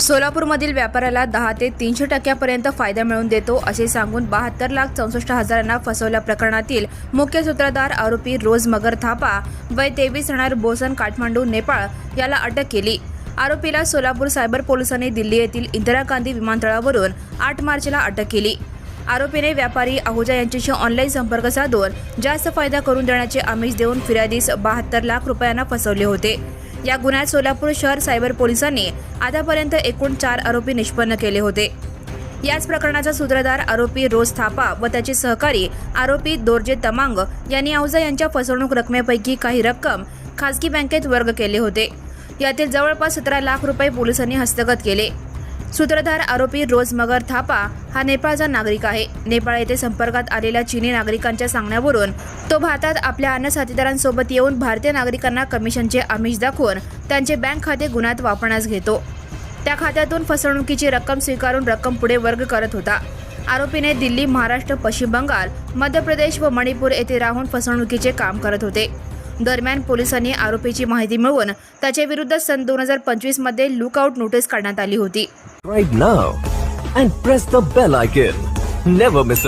सोलापूरमधील व्यापाऱ्याला 10 ते 300% फायदा मिळवून देतो असे सांगून 72,64,000 फसवल्या प्रकरणातील मुख्य सूत्रधार आरोपी रोज मगर थापा वय 23 राहणार बोसन काठमांडू नेपाळ याला अटक केली। आरोपीला सोलापूर सायबर पोलिसांनी दिल्ली येथील इंदिरा गांधी विमानतळावरून 8 मार्चला अटक केली। आरोपीने व्यापारी आहुजा यांच्याशी ऑनलाईन संपर्क साधून जास्त फायदा करून देण्याचे आमिष देऊन फिर्यादीस 72 लाख रुपयांना फसवले होते। या गुन्ह्यात सोलापूर शहर सायबर पोलिसांनी आतापर्यंत एकूण 4 आरोपी निष्पन्न केले होते। याच प्रकरणाचा सूत्रधार आरोपी रोज थापा व त्याचे सहकारी आरोपी दोरजे तमांग यांनी आहुजा यांच्या फसवणूक रकमेपैकी काही रक्कम खासगी बँकेत वर्ग केले होते। यातील जवळपास 17 लाख रुपये पोलिसांनी हस्तगत केले। सूत्रधार आरोपी रोज मगर थापा हा नेपाळचा नागरिक आहे। नेपाळ येथे संपर्कात आलेल्या चीनी नागरिकांच्या सांगण्यावरून तो भारतात आपल्या अन्य साथीदारांसोबत येऊन भारतीय नागरिकांना कमिशनचे आमिष दाखवून त्यांचे बँक खाते गुन्ह्यात वापरण्यास घेतो। त्या खात्यातून फसवणुकीची रक्कम स्वीकारून रक्कम पुढे वर्ग करत होता। आरोपीने दिल्ली, महाराष्ट्र, पश्चिम बंगाल, मध्य प्रदेश व मणिपूर येथे राहून फसवणुकीचे काम करत होते। दरम्यान पोलिसांनी आरोपीची माहिती मिळवून त्याच्या विरुद्ध सन 2025 मध्ये लुकआउट नोटीस काढण्यात आली होती। Right now and press the bell icon. Never miss an